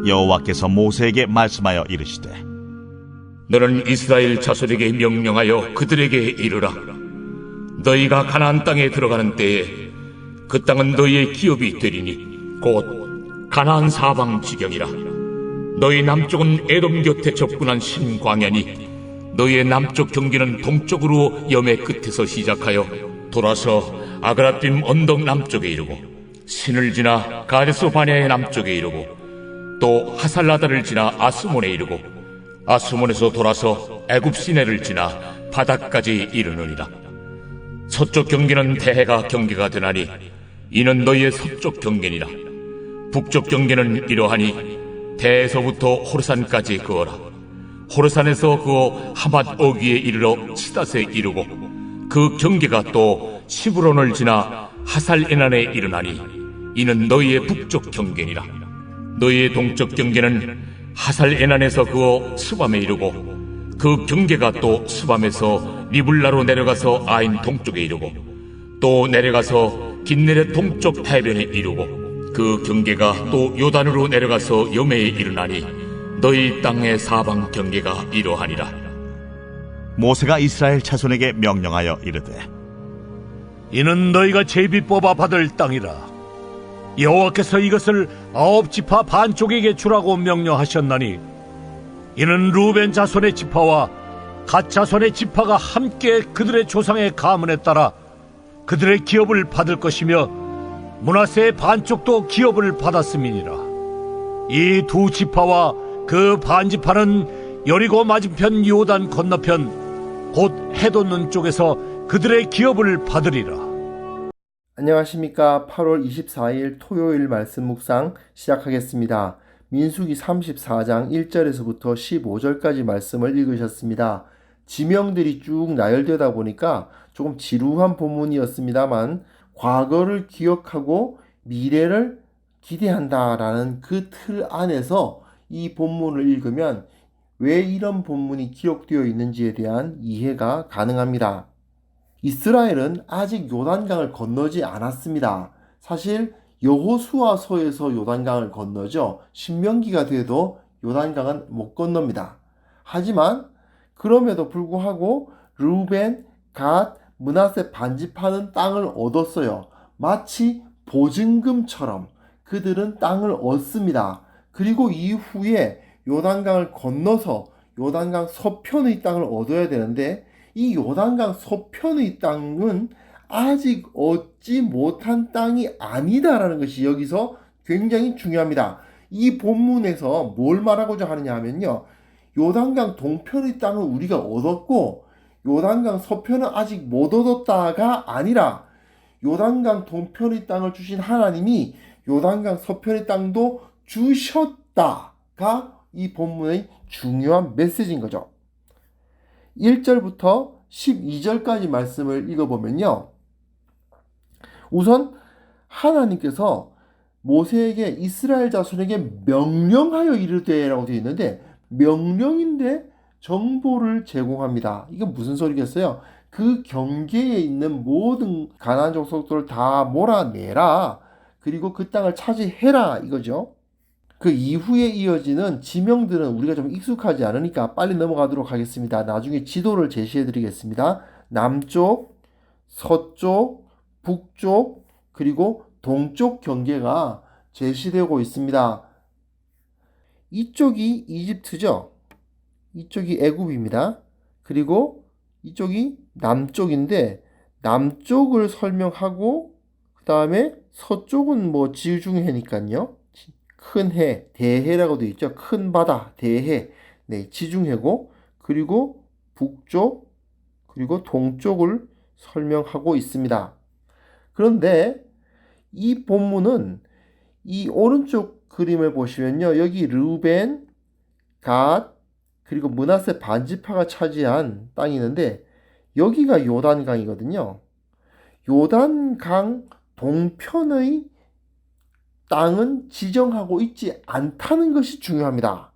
여호와께서 모세에게 말씀하여 이르시되 너는 이스라엘 자손에게 명령하여 그들에게 이르라. 너희가 가나안 땅에 들어가는 때에 그 땅은 너희의 기업이 되리니 곧 가나안 사방 지경이라. 너희 남쪽은 에돔 곁에 접근한 신광야니 너희의 남쪽 경계는 동쪽으로 염해 끝에서 시작하여 돌아서 아그라빔 언덕 남쪽에 이르고 신을 지나 가데스 바네아의 남쪽에 이르고 또 하살라다를 지나 아스몬에 이르고 아스몬에서 돌아서 애굽 시내를 지나 바닥까지 이르느니라. 서쪽 경계는 대해가 경계가 되나니 이는 너희의 서쪽 경계니라. 북쪽 경계는 이러하니 대에서부터 호르산까지 그어라. 호르산에서 그어 하맛 어귀에 이르러 시닷에 이르고 그 경계가 또 시브론을 지나 하살에난에 이르나니 이는 너희의 북쪽 경계니라. 너희의 동쪽 경계는 하살에난에서 그어 스밤에 이르고 그 경계가 또 스밤에서 리블라로 내려가서 아인 동쪽에 이르고 또 내려가서 긴네렛 동쪽 해변에 이르고 그 경계가 또 요단으로 내려가서 여매에 이르나니 너희 땅의 사방 경계가 이러하니라. 모세가 이스라엘 자손에게 명령하여 이르되 이는 너희가 제비 뽑아 받을 땅이라. 여호와께서 이것을 9지파 반쪽에게 주라고 명령하셨나니 이는 루벤 자손의 지파와 갓 자손의 지파가 함께 그들의 조상의 가문에 따라 그들의 기업을 받을 것이며 므낫세의 반쪽도 기업을 받았음이니라. 이 두 지파와 그 반지파는 여리고 맞은편 요단 건너편 곧 해돋는 쪽에서 그들의 기업을 받으리라. 안녕하십니까. 8월 24일 토요일 말씀 묵상 시작하겠습니다. 민수기 34장 1절에서부터 15절까지 말씀을 읽으셨습니다. 지명들이 쭉 나열되다 보니까 조금 지루한 본문이었습니다만 과거를 기억하고 미래를 기대한다라는 그 틀 안에서 이 본문을 읽으면 왜 이런 본문이 기록되어 있는지에 대한 이해가 가능합니다. 이스라엘은 아직 요단강을 건너지 않았습니다. 사실 여호수아서에서 요단강을 건너죠. 신명기가 돼도 요단강은 못 건넙니다. 하지만 그럼에도 불구하고 르우벤, 갓, 므낫세 반지파는 땅을 얻었어요. 마치 보증금처럼 그들은 땅을 얻습니다. 그리고 이후에 요단강을 건너서 요단강 서편의 땅을 얻어야 되는데 이 요단강 서편의 땅은 아직 얻지 못한 땅이 아니다라는 것이 여기서 굉장히 중요합니다. 이 본문에서 뭘 말하고자 하느냐 하면요. 요단강 동편의 땅은 우리가 얻었고 요단강 서편은 아직 못 얻었다가 아니라 요단강 동편의 땅을 주신 하나님이 요단강 서편의 땅도 주셨다가 이 본문의 중요한 메시지인 거죠. 1절부터 12절까지 말씀을 읽어보면요. 우선 하나님께서 모세에게 이스라엘 자손에게 명령하여 이르되라고 되어 있는데 명령인데 정보를 제공합니다. 이건 무슨 소리겠어요? 그 경계에 있는 모든 가나안 족속들을 다 몰아내라. 그리고 그 땅을 차지해라 이거죠. 그 이후에 이어지는 지명들은 우리가 좀 익숙하지 않으니까 빨리 넘어가도록 하겠습니다. 나중에 지도를 제시해 드리겠습니다. 남쪽, 서쪽, 북쪽, 그리고 동쪽 경계가 제시되고 있습니다. 이쪽이 이집트죠. 이쪽이 애굽입니다. 그리고 이쪽이 남쪽인데 남쪽을 설명하고 그 다음에 서쪽은 뭐 지중해니까요. 큰 해, 대해라고 되어 있죠. 큰 바다, 대해, 네, 지중해고 그리고 북쪽 그리고 동쪽을 설명하고 있습니다. 그런데 이 본문은 이 오른쪽 그림을 보시면요. 여기 르우벤, 갓, 그리고 므낫세 반지파가 차지한 땅이 있는데 여기가 요단강이거든요. 요단강 동편의 땅은 지정하고 있지 않다는 것이 중요합니다.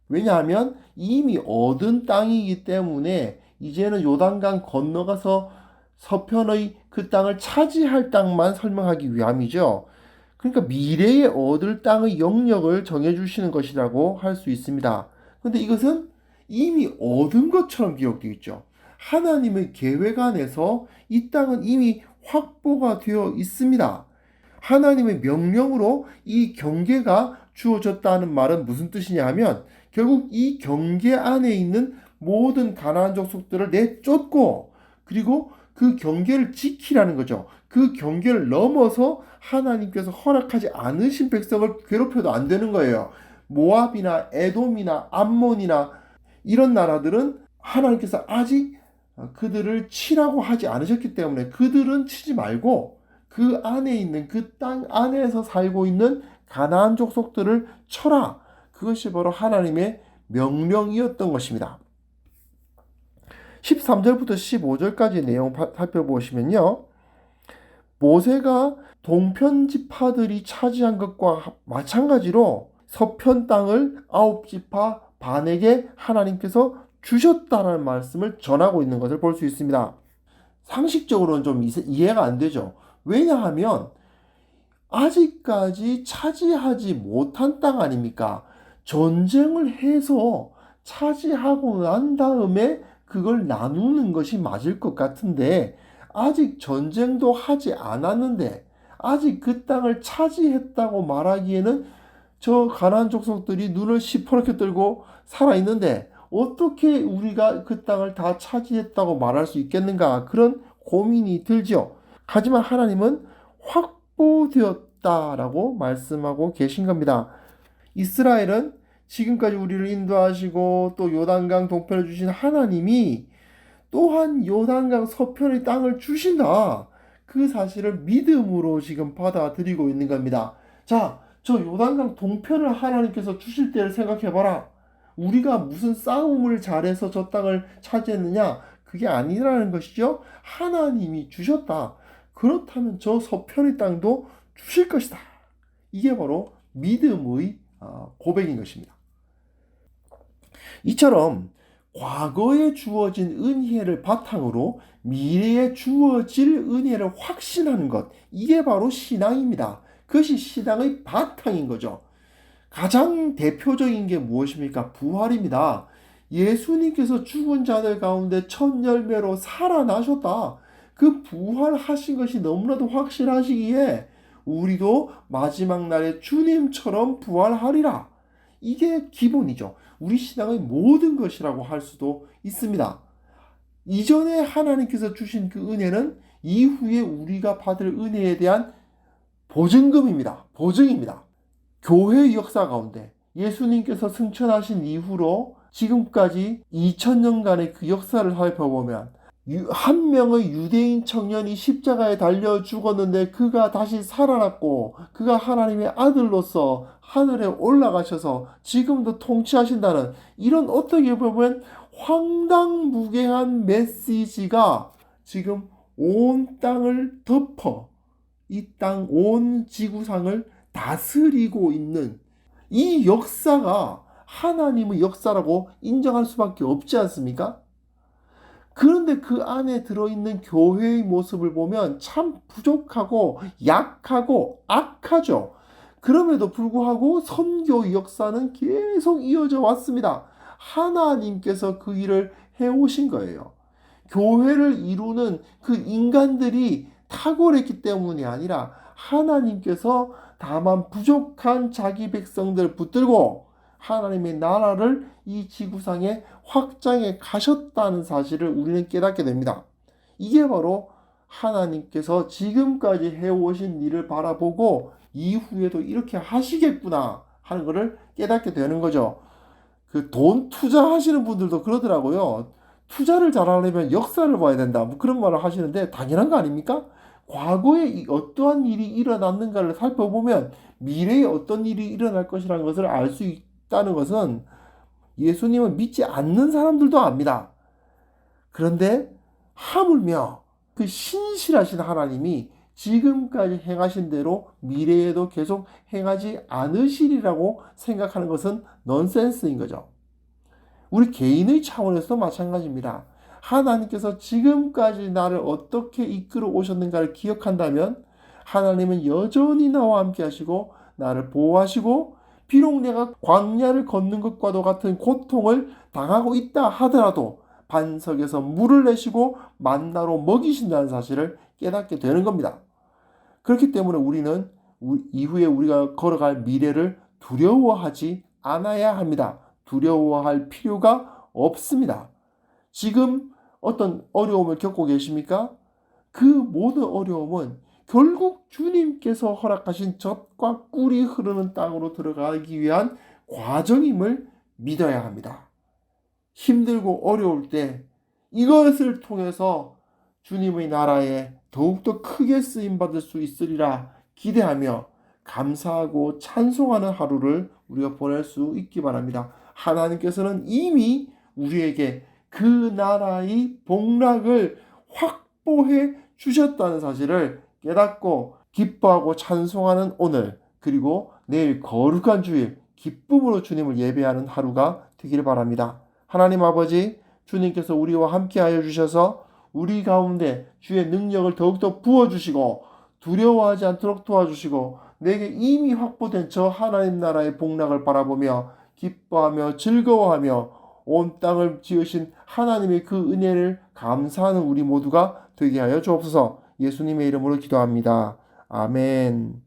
왜냐하면 이미 얻은 땅이기 때문에 이제는 요단강 건너가서 서편의 그 땅을 차지할 땅만 설명하기 위함이죠. 그러니까 미래에 얻을 땅의 영역을 정해주시는 것이라고 할 수 있습니다. 그런데 이것은 이미 얻은 것처럼 기록되어 있죠. 하나님의 계획 안에서 이 땅은 이미 확보가 되어 있습니다. 하나님의 명령으로 이 경계가 주어졌다는 말은 무슨 뜻이냐 하면 결국 이 경계 안에 있는 모든 가나안 족속들을 내쫓고 그리고 그 경계를 지키라는 거죠. 그 경계를 넘어서 하나님께서 허락하지 않으신 백성을 괴롭혀도 안 되는 거예요. 모압이나 에돔이나 암몬이나 이런 나라들은 하나님께서 아직 그들을 치라고 하지 않으셨기 때문에 그들은 치지 말고 그 안에 있는 그 땅 안에서 살고 있는 가나안 족속들을 쳐라. 그것이 바로 하나님의 명령이었던 것입니다. 13절부터 15절까지 내용 살펴보시면요. 모세가 동편 지파들이 차지한 것과 마찬가지로 서편 땅을 9지파 반에게 하나님께서 주셨다는 말씀을 전하고 있는 것을 볼 수 있습니다. 상식적으로는 좀 이해가 안 되죠. 왜냐하면 아직까지 차지하지 못한 땅 아닙니까? 전쟁을 해서 차지하고 난 다음에 그걸 나누는 것이 맞을 것 같은데 아직 전쟁도 하지 않았는데 아직 그 땅을 차지했다고 말하기에는 저 가나안 족속들이 눈을 시퍼렇게 뜨고 살아있는데 어떻게 우리가 그 땅을 다 차지했다고 말할 수 있겠는가 그런 고민이 들죠. 하지만 하나님은 확보되었다라고 말씀하고 계신 겁니다. 이스라엘은 지금까지 우리를 인도하시고 또 요단강 동편을 주신 하나님이 또한 요단강 서편의 땅을 주신다. 그 사실을 믿음으로 지금 받아들이고 있는 겁니다. 자, 저 요단강 동편을 하나님께서 주실 때를 생각해봐라. 우리가 무슨 싸움을 잘해서 저 땅을 차지했느냐? 그게 아니라는 것이죠. 하나님이 주셨다. 그렇다면 저 서편의 땅도 주실 것이다. 이게 바로 믿음의 고백인 것입니다. 이처럼 과거에 주어진 은혜를 바탕으로 미래에 주어질 은혜를 확신하는 것, 이게 바로 신앙입니다. 그것이 신앙의 바탕인 거죠. 가장 대표적인 게 무엇입니까? 부활입니다. 예수님께서 죽은 자들 가운데 첫 열매로 살아나셨다. 그 부활하신 것이 너무나도 확실하시기에 우리도 마지막 날에 주님처럼 부활하리라. 이게 기본이죠. 우리 신앙의 모든 것이라고 할 수도 있습니다. 이전에 하나님께서 주신 그 은혜는 이후에 우리가 받을 은혜에 대한 보증금입니다. 보증입니다. 교회의 역사 가운데 예수님께서 승천하신 이후로 지금까지 2000년간의 그 역사를 살펴보면 한 명의 유대인 청년이 십자가에 달려 죽었는데 그가 다시 살아났고 그가 하나님의 아들로서 하늘에 올라가셔서 지금도 통치하신다는 이런 어떻게 보면 황당무계한 메시지가 지금 온 땅을 덮어 이 땅 온 지구상을 다스리고 있는 이 역사가 하나님의 역사라고 인정할 수밖에 없지 않습니까? 그런데 그 안에 들어있는 교회의 모습을 보면 참 부족하고 약하고 악하죠. 그럼에도 불구하고 선교의 역사는 계속 이어져 왔습니다. 하나님께서 그 일을 해오신 거예요. 교회를 이루는 그 인간들이 탁월했기 때문이 아니라 하나님께서 다만 부족한 자기 백성들을 붙들고 하나님의 나라를 이 지구상에 확장해 가셨다는 사실을 우리는 깨닫게 됩니다. 이게 바로 하나님께서 지금까지 해오신 일을 바라보고 이후에도 이렇게 하시겠구나 하는 것을 깨닫게 되는 거죠. 그 돈 투자하시는 분들도 그러더라고요. 투자를 잘하려면 역사를 봐야 된다. 뭐 그런 말을 하시는데 당연한 거 아닙니까? 과거에 어떠한 일이 일어났는가를 살펴보면 미래에 어떤 일이 일어날 것이라는 것을 알 수 있다는 것은 예수님을 믿지 않는 사람들도 압니다. 그런데 하물며 그 신실하신 하나님이 지금까지 행하신 대로 미래에도 계속 행하지 않으시리라고 생각하는 것은 넌센스인 거죠. 우리 개인의 차원에서도 마찬가지입니다. 하나님께서 지금까지 나를 어떻게 이끌어 오셨는가를 기억한다면 하나님은 여전히 나와 함께 하시고 나를 보호하시고 비록 내가 광야를 걷는 것과도 같은 고통을 당하고 있다 하더라도 반석에서 물을 내시고 만나로 먹이신다는 사실을 깨닫게 되는 겁니다. 그렇기 때문에 우리는 이후에 우리가 걸어갈 미래를 두려워하지 않아야 합니다. 두려워할 필요가 없습니다. 지금 어떤 어려움을 겪고 계십니까? 그 모든 어려움은 결국 주님께서 허락하신 젖과 꿀이 흐르는 땅으로 들어가기 위한 과정임을 믿어야 합니다. 힘들고 어려울 때 이것을 통해서 주님의 나라에 더욱더 크게 쓰임받을 수 있으리라 기대하며 감사하고 찬송하는 하루를 우리가 보낼 수 있기 바랍니다. 하나님께서는 이미 우리에게 그 나라의 복락을 확보해 주셨다는 사실을 깨닫고 기뻐하고 찬송하는 오늘, 그리고 내일 거룩한 주일 기쁨으로 주님을 예배하는 하루가 되기를 바랍니다. 하나님 아버지, 주님께서 우리와 함께하여 주셔서 우리 가운데 주의 능력을 더욱더 부어주시고 두려워하지 않도록 도와주시고 내게 이미 확보된 저 하나님 나라의 복락을 바라보며 기뻐하며 즐거워하며 온 땅을 지으신 하나님의 그 은혜를 감사하는 우리 모두가 되게 하여 주옵소서. 예수님의 이름으로 기도합니다. 아멘.